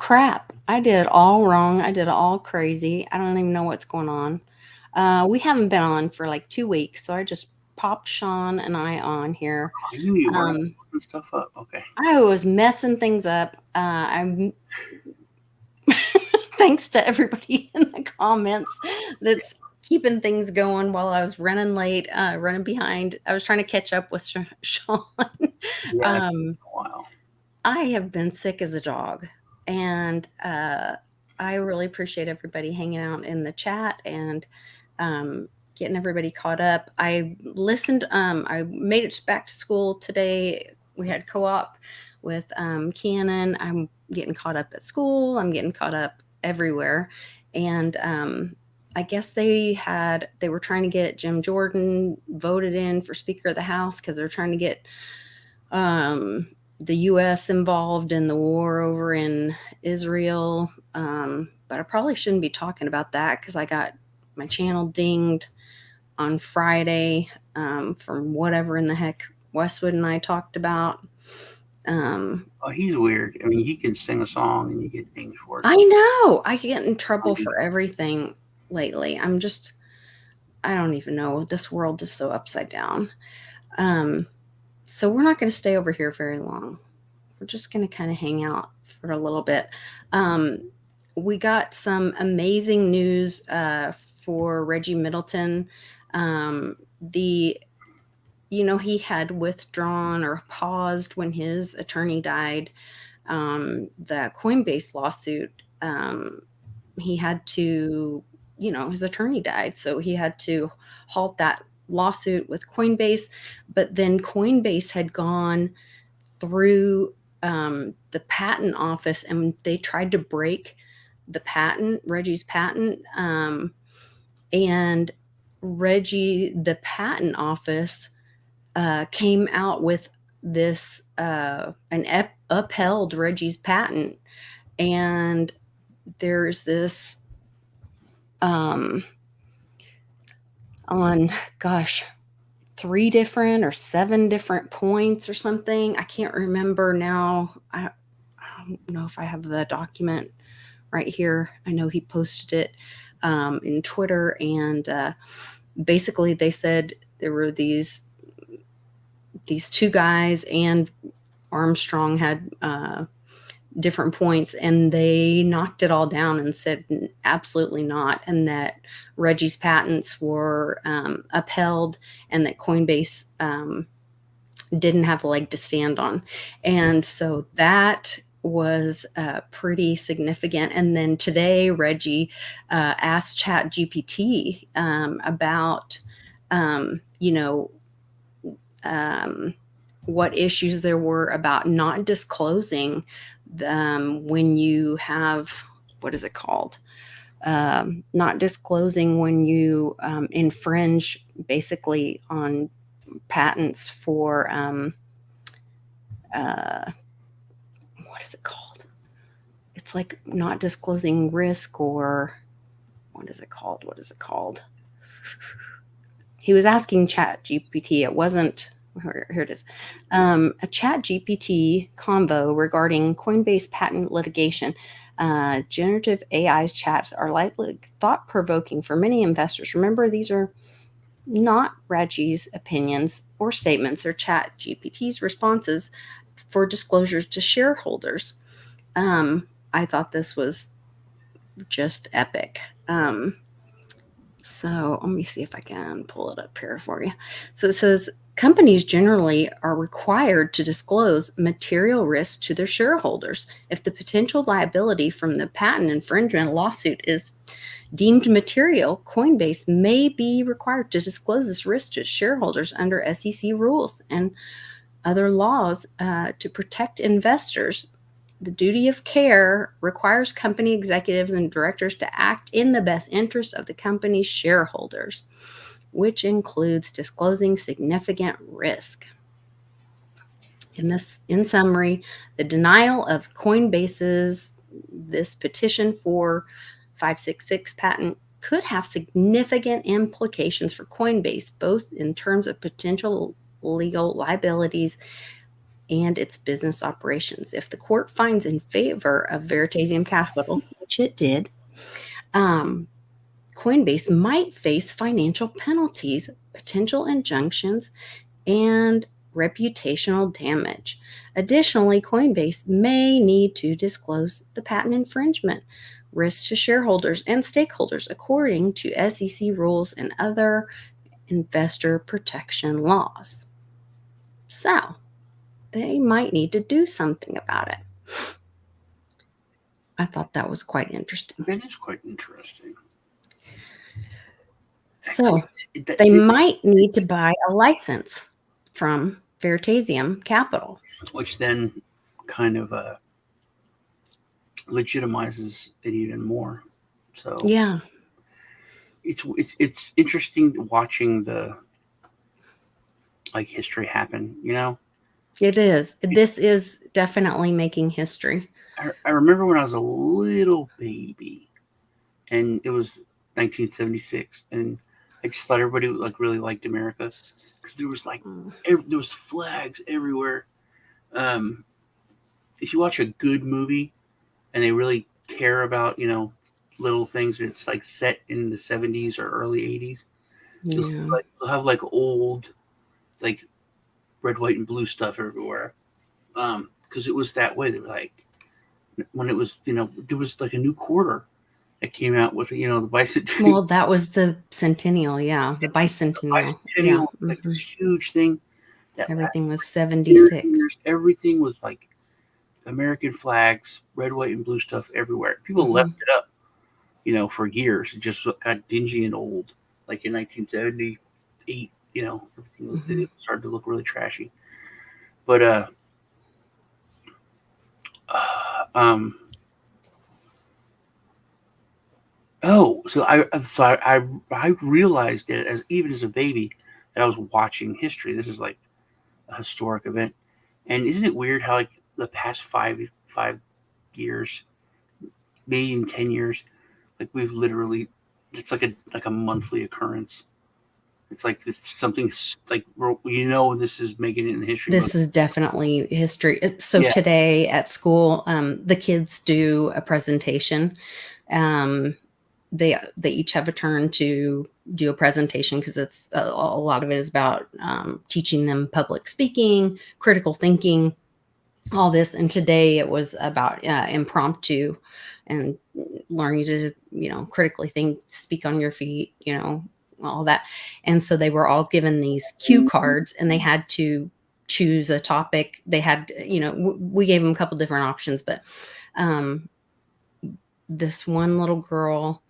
crap. I did it all wrong. I did it all crazy. I don't even know what's going on. We haven't been on for like 2 weeks, so I just popped Sean and I on here. I knew you weren't Um, looking stuff up. Okay. I was messing things up. I'm thanks to everybody in the comments that's keeping things going while I was running late, running behind. I was trying to catch up with Sean. Yeah, it's been um, a while. I have been sick as a dog, and I really appreciate everybody hanging out in the chat and getting everybody caught up. I listened. I made it back to school today. We had co-op with Cannon. I'm getting caught up at school. I'm getting caught up everywhere, and I guess they were trying to get Jim Jordan voted in for Speaker of the House because they're trying to get the U.S. involved in the war over in Israel. But I probably shouldn't be talking about that because I got my channel dinged on Friday from whatever in the heck Westwood and I talked about. Oh, he's weird. I mean, he can sing a song and you get dinged for it. I know I get in trouble Um, for everything lately. I don't even know. This world is so upside down. Um, so we're not going to stay over here very long. We're just going to kind of hang out for a little bit. Um, we got some amazing news for Reggie Middleton. The he had withdrawn or paused when his attorney died. The Coinbase lawsuit. He had to, his attorney died, so he had to halt that lawsuit with Coinbase. But then Coinbase had gone through the patent office and they tried to break Reggie's patent. And the patent office came out with this upheld Reggie's patent. And there's this on, gosh, 3 different or 7 different points or something. I can't remember now. I don't know if I have the document right here. I know he posted it in Twitter, and basically they said there were these 2 guys, and Armstrong had different points, and they knocked it all down and said absolutely not, and that Reggie's patents were upheld, and that Coinbase didn't have a leg to stand on. And so that was pretty significant. And then today Reggie asked ChatGPT about what issues there were about not disclosing when you have, what is it called? Not disclosing when you infringe basically on patents for what is it called? It's like not disclosing risk, or what is it called? He was asking ChatGPT. It wasn't. Here it is. A ChatGPT convo regarding Coinbase patent litigation. Generative AI chats are likely thought-provoking for many investors. Remember, these are not Reggie's opinions or statements, or ChatGPT's responses for disclosures to shareholders. I thought this was just epic. So let me see if I can pull it up here for you. So it says companies generally are required to disclose material risk to their shareholders. If the potential liability from the patent infringement lawsuit is deemed material, Coinbase may be required to disclose this risk to shareholders under SEC rules and other laws to protect investors. The duty of care requires company executives and directors to act in the best interest of the company's shareholders, which includes disclosing significant risk. In summary, the denial of Coinbase's this petition for 566 patent could have significant implications for Coinbase, both in terms of potential legal liabilities and its business operations. If the court finds in favor of Veritasium Capital, which it did, um, Coinbase might face financial penalties, potential injunctions, and reputational damage. Additionally, Coinbase may need to disclose the patent infringement risks to shareholders and stakeholders according to SEC rules and other investor protection laws. So, they might need to do something about it. I thought that was quite interesting. That is quite interesting. So, they might need to buy a license from Veritasium Capital, which then kind of legitimizes it even more. So yeah, it's interesting watching the like history happen. You know, it is. This is definitely making history. I remember when I was a little baby, and it was 1976, and I just thought everybody like really liked America because there was like there was flags everywhere. Um, if you watch a good movie and they really care about little things, it's like set in the 70s or early 80s. You'll, Yeah. like, you'll have like old like red, white, and blue stuff everywhere. Because it was that way. They were like when it was there was like a new quarter that came out with the bicentennial. Well, that was the centennial, yeah, the bicentennial, yeah. Bicentennial, like this huge thing that Everything was lasted years and 76. years. Everything was like American flags, red, white, and blue stuff everywhere. People left it up, for years. It just got dingy and old. Like in 1978, everything it started to look really trashy. But um, oh, so I realized it as even as a baby that I was watching history. This is like a historic event, and isn't it weird how like the past five years, maybe even 10 years, like we've literally it's like a monthly occurrence. It's like it's something like this is making it in the history book. This is definitely history. So Yeah, today at school, the kids do a presentation. Um, they each have a turn to do a presentation because it's a lot of it is about teaching them public speaking, critical thinking, all this. And today it was about impromptu and learning to critically think, speak on your feet, all that. And so they were all given these cue cards and they had to choose a topic. They had, we gave them a couple different options, but um, this one little girl,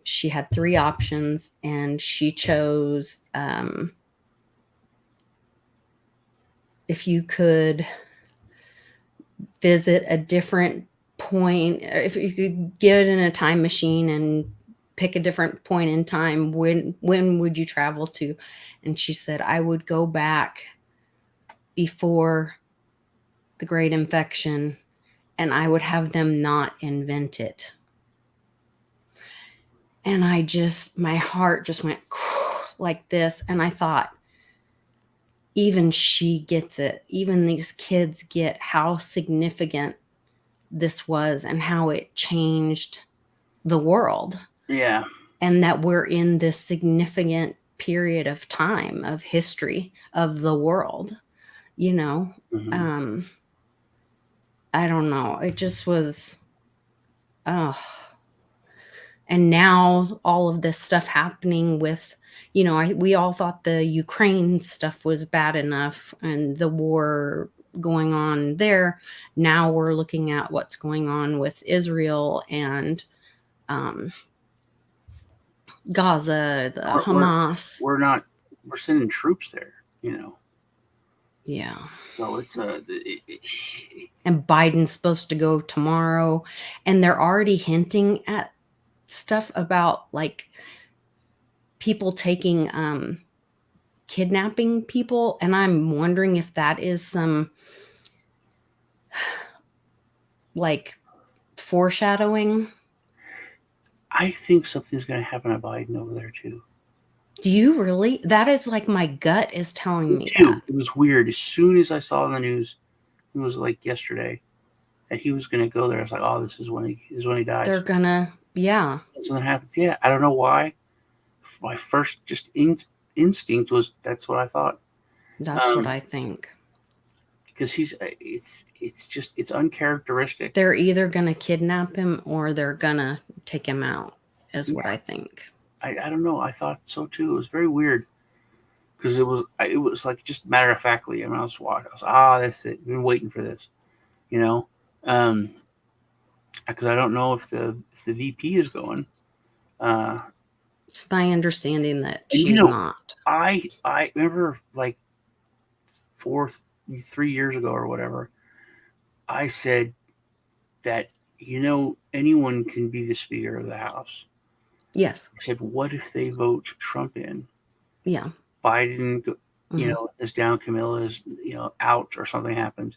she had three options and she chose if you could visit a different point, if you could get in a time machine and pick a different point in time, when would you travel to? And she said, I would go back before the great infection and I would have them not invent it. And my heart just went like this. And I thought, even she gets it. Even these kids get how significant this was and how it changed the world. yeah. And that we're in this significant period of time of history of the world, you know. Mm-hmm. I don't know. It just was, oh. And now all of this stuff happening with, we all thought the Ukraine stuff was bad enough and the war going on there. Now we're looking at what's going on with Israel and Gaza, the Hamas. We're sending troops there, Yeah. So it's And Biden's supposed to go tomorrow. And they're already hinting at stuff about like people taking kidnapping people, and I'm wondering if that is some like foreshadowing. I think something's going to happen to Biden over there too. Do you really? That is like my gut is telling Me me that. too. It was weird. As soon as I saw in the news, it was like yesterday that he was going to go there. I was like, oh, this is when he dies. They're gonna, yeah, That's when that happens. Yeah, I don't know why. My first just instinct was that's what I thought. that's what Um, I think. because it's just it's uncharacteristic. They're either gonna kidnap him or they're gonna take him out, is Yeah, what I think. I don't know. I thought so too. It was very weird because it was like just matter of factly. I mean, I was watching. I was that's it. I've been waiting for this. You know, um, because I don't know if the VP is going. Uh, It's my understanding that and she's not. I remember like four, 3 years ago or whatever. I said that anyone can be the Speaker of the House. Yes. I said, what if they vote Trump in? Yeah. Biden, Hmm. is down, Camilla is out, or something happens,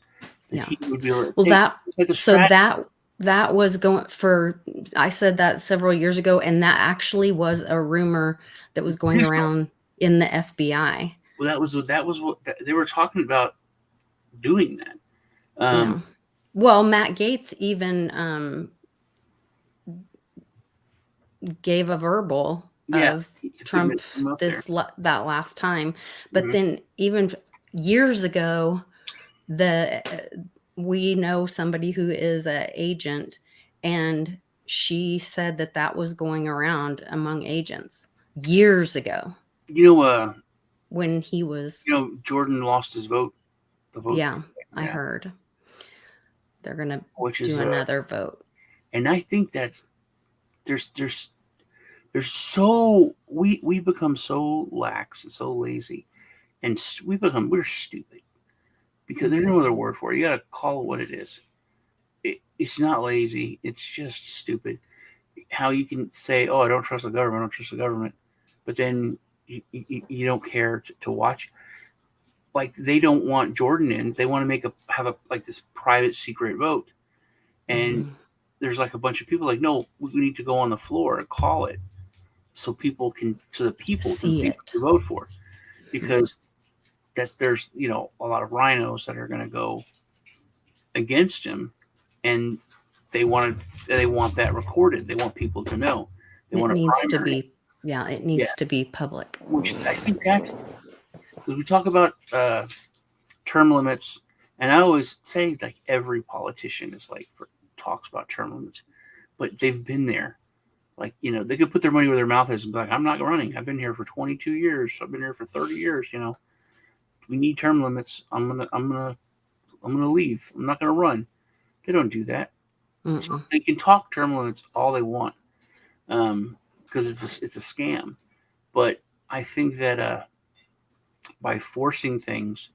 that Yeah. he would be able to Well, take. that It's like a so strategy. that was going for. I said that several years ago, and that actually was a rumor that was going around in the FBI. Well, that was what they were talking about doing that. Yeah. Well, Matt Gaetz even gave a verbal Yeah, of to put Trump him up there. that last time, but Hmm. then even years ago, the we know somebody who is a agent, and she said that that was going around among agents years ago You know, uh, when he was. Jordan lost his vote. The vote, Yeah, I yeah, heard they're gonna which do is another vote. and I think that's there's so we become so lax and so lazy, and we're stupid because there's Hmm. no other word for it. You gotta call it what it is. It's not lazy. It's just stupid. How you can say, "Oh, I don't trust the government. I don't trust the government," but then you don't care to watch. Like they don't want Jordan in. They want to have a like this private secret vote, and Hmm. there's like a bunch of people like, "No, we need to go on the floor and call it so the people can See see it. who to vote for," Hmm. because that there's a lot of rhinos that are going to go against him, and they want that recorded. They want people to know. They It want a needs to primary. be. Yeah, it Yeah, needs to be public. which I think that's because we talk about term limits, and I always say like every politician is like talks about term limits, but they've been there. Like they could put their money where their mouth is and be like, "I'm not running. I've been here for 22 years. I've been here for 30 years. We need term limits. I'm gonna leave. I'm not gonna run." They don't do that. So Mm-mm. they can talk term limits all they want, because it's a scam. But I think that by forcing things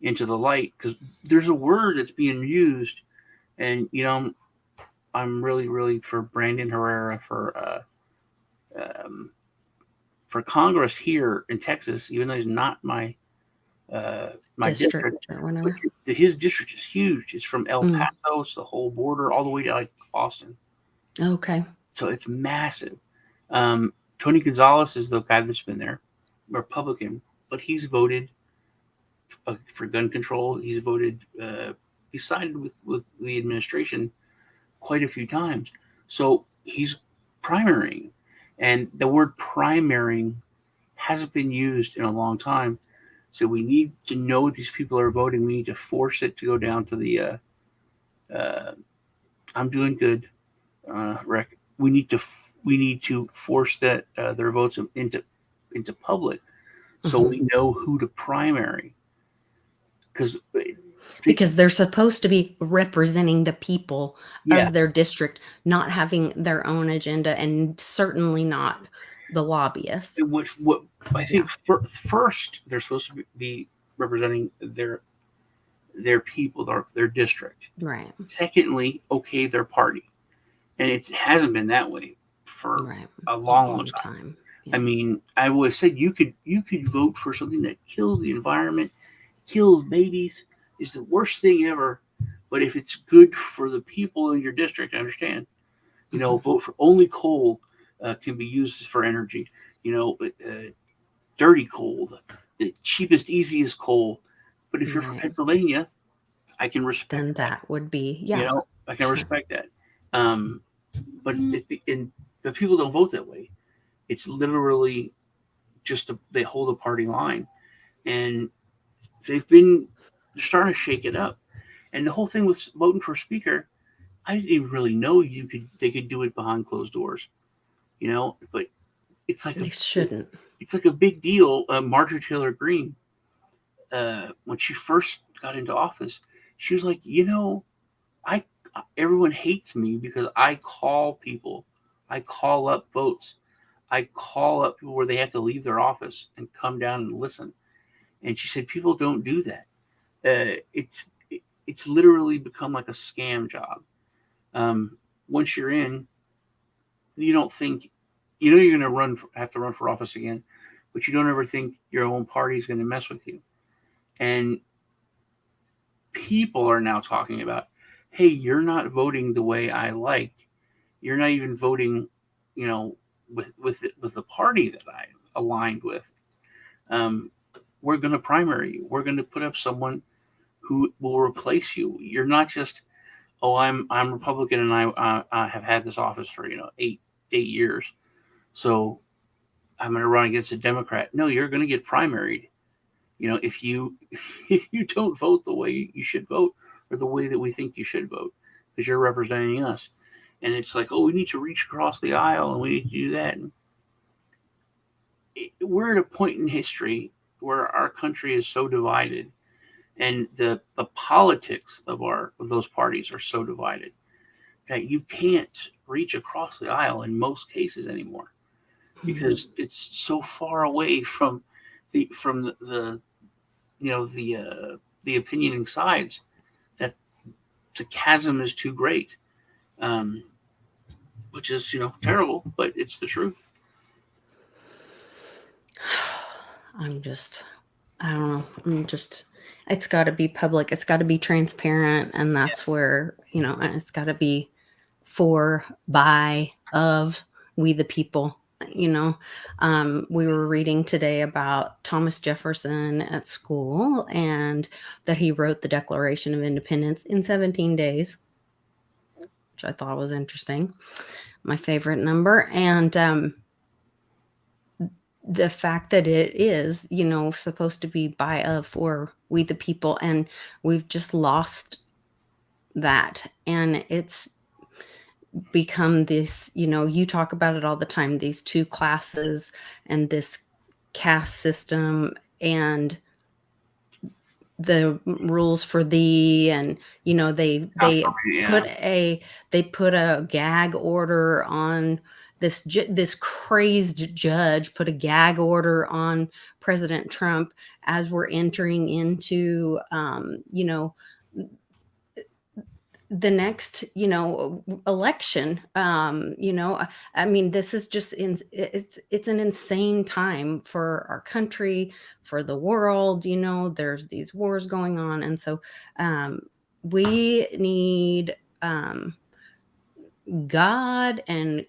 into the light, because there's a word that's being used, and I'm really really for Brandon Herrera um, for Congress here in Texas, even though he's not my District district, or but whatever. his district is huge. It's from El Mm. Paso, it's the whole border, all the way to like Austin. Okay. So it's massive. Tony Gonzalez is the guy that's been there, Republican, but he's voted for gun control. He's voted. He sided with the administration quite a few times. So he's primarying, and the word primarying hasn't been used in a long time. So we need to know what these people are voting. We need to force it to go down to the. I'm doing good, Rick. We need to force that their votes into public, so Hmm. we know who to primary. Because Because they're supposed to be representing the people yeah, of their district, not having their own agenda, and certainly not the lobbyists. what I Yeah. think first they're supposed to be representing their people, their district. Right. Secondly, okay, their party, and it hasn't been that way for Right. a A long, long long time. time. I Yeah. mean, I always said you could vote for something that kills the environment, kills babies, is the worst thing ever. But if it's good for the people in your district, I understand. Hmm. Vote for only coal can be used for energy. You know, dirty coal, the cheapest, easiest coal. But if you're from Right. Pennsylvania, I can respect Then that. that would be, You yeah, know, I can sure. respect that. Um, but people don't vote that way. It's literally they hold a party line, and they've been they're starting to shake it up. And the whole thing with voting for speaker, I didn't even really know they could do it behind closed doors. You know, but it's like They shouldn't. it's like a big deal. Marjorie Taylor Greene, when she first got into office, she was like, I everyone hates me because I call people, I call up votes, I call up people where they have to leave their office and come down and listen. And she said people don't do that. It's literally become like a scam job. Um, Once you're in, you don't think you're going to have to run for office again, but you don't ever think your own party is going to mess with you. And people are now talking about, hey, you're not voting the way I like. You're not even voting, you know, with the party that I aligned with. Um, we're going to primary you. We're going to put up someone who will replace you. You're not just, oh, I'm Republican and I have had this office for 8 years, so I'm going to run against a Democrat. No, you're going to get primaried. If you if you don't vote the way you should vote or the way that we think you should vote, because you're representing us. And it's like, oh, we need to reach across the aisle and we need to do that. And we're at a point in history where our country is so divided, and the politics of those parties are so divided that you can't reach across the aisle in most cases anymore, Mhm. because it's so far away from the opinioning sides that the chasm is too great, um, which is terrible, but it's the truth. I'm just, I don't know. It's got to be public. It's got to be transparent. And that's where, and it's got to be for, by, of, we the people. You know, we were reading today about Thomas Jefferson at school and that he wrote the Declaration of Independence in 17 days, which I thought was interesting. My favorite number. And the fact that it is, supposed to be by, of, for, we the people. And we've just lost that. And it's become this, you talk about it all the time, these two classes and this caste system and the rules for thee. And they Yeah, put a gag order on this crazed judge, put a gag order on President Trump as we're entering into the next election. I mean, this is just it's an insane time for our country, for the world. There's these wars going on. And so um we need God and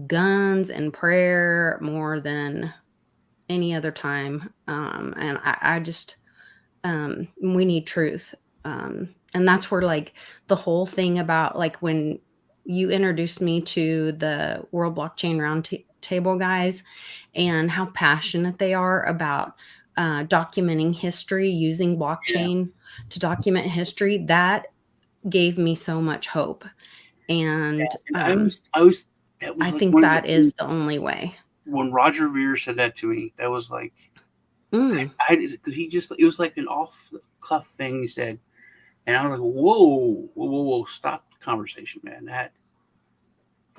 guns and prayer more than any other time. And I just we need truth. And that's where, like, the whole thing about, like, when you introduced me to the World Blockchain Roundtable guys and how passionate they are about documenting history, using yeah. blockchain to document history, that gave me so much hope. And And I was that was I like think one of the that things is the only way. when Roger Veer said that to me. That was like Mm, because it was like an off the cuff thing he said, and I was like, whoa, stop the conversation, man. That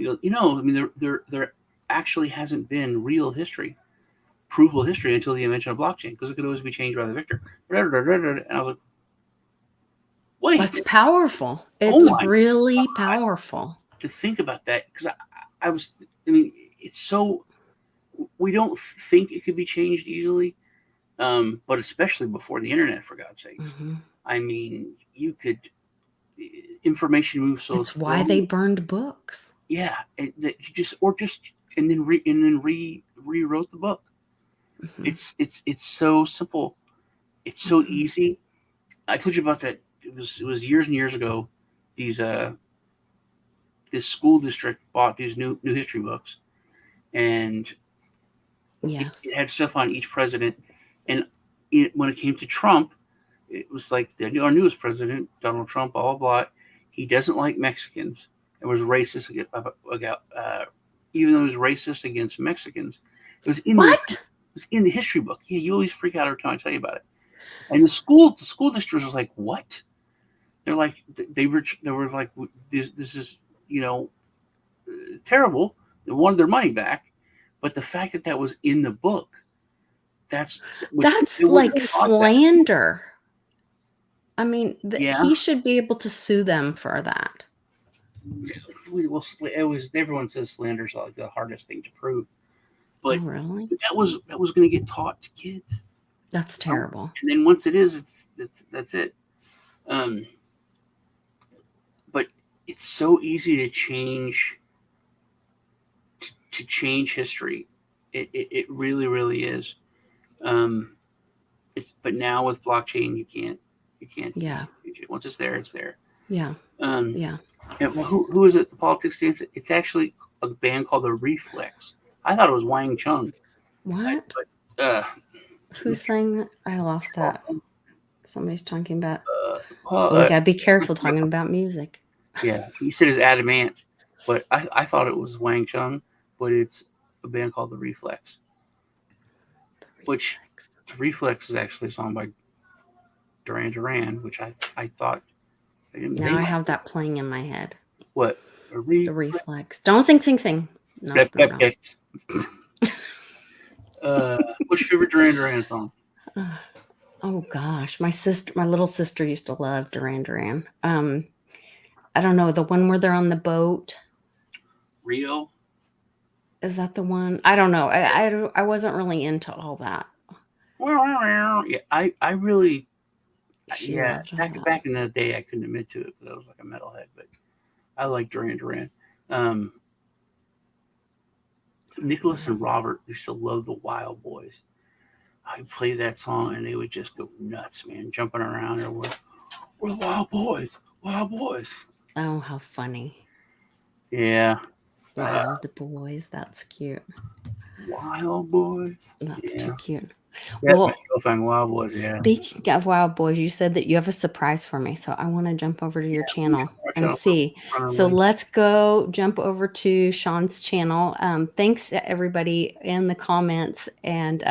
I mean, there actually hasn't been real history, provable history until the invention of blockchain, because it could always be changed by the victor. And I was like, wait, it's powerful. oh It's my really god, powerful. to think about that, because I was, I mean, it's so we don't think it could be changed easily, but especially before the internet, for God's sakes. Mhm. I mean, you could information moves so It's why they slowly. burned books. Yeah, that you just or just and then rewrote the book. Hmm. It's so simple. It's so Hmm. easy. I told you about that. It was years and years ago. These this school district bought these new history books, and it Yes. had stuff on each president. And when it came to Trump, it was like our newest president, Donald Trump, blah blah blah. He doesn't like Mexicans and was racist even though he was racist against Mexicans. It was in the What? it was in the history book. Yeah, you always freak out every time I tell you about it. And the school district was like, what? They're like they were like, this is you know terrible. They wanted their money back, but the fact that that was in the book, that's which That's it was like on that. slander. I mean, Yeah, he should be able to sue them for that. well, it was everyone says slander's like the hardest thing to prove, Oh, but really? that was going to get taught to kids, That's you know? terrible. And then once it is, that's it. Um, but it's so easy to change history. It really really is. Um, but now with blockchain, you can't Yeah. change it. Once it's there, it's there. Yeah. Um, Yeah. and who is it? The politics dance. It's actually a band called the Reflex. I thought it was Wang Chung, What? but Who sang that? I lost that. Somebody's talking about. Paul, Well, we gotta be careful talking about music. yeah, he said it's Adamant, but I thought it was Wang Chung, but it's a band called the Reflex, The which reflex. the Reflex is actually a song by Duran Duran, which I thought Now they I might have that playing in my head. what a The reflex. Don't sing, sing, sing. No, no, no. Reflex. What's your favorite Duran Duran song? Oh gosh, my little sister used to love Duran Duran. I don't know, the one where they're on the boat. Rio. Is that the one? I don't know. I wasn't really into all that. Yeah, I really She yeah, loved all back that. back in the day I couldn't admit to it because I was like a metalhead, but I like Duran Duran. Um, Nicholas and Robert used to love the Wild Boys. I'd play that song and they would just go nuts, man, jumping around. Or we're Wild Boys, Wild Boys. Oh, how funny. Yeah, uh, Wild boys. That's cute. Wild Boys. That's too Yeah, cute. yeah, my Well, girlfriend Wild Boys. Yeah, speaking of wild boys, you said that you have a surprise for me. So I want to jump over to your we channel watch and out see. for running So late. let's go jump over to Sean's channel. Thanks to everybody in the comments, and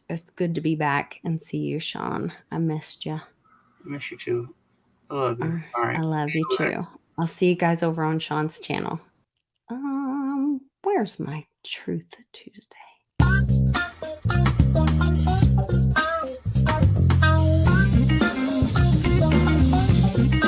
it's good to be back and see you, Sean. I missed you. I miss you too. I love you. All I right, love see you you later. too. I'll see you guys over on Sean's channel. Where's my Truth Tuesday?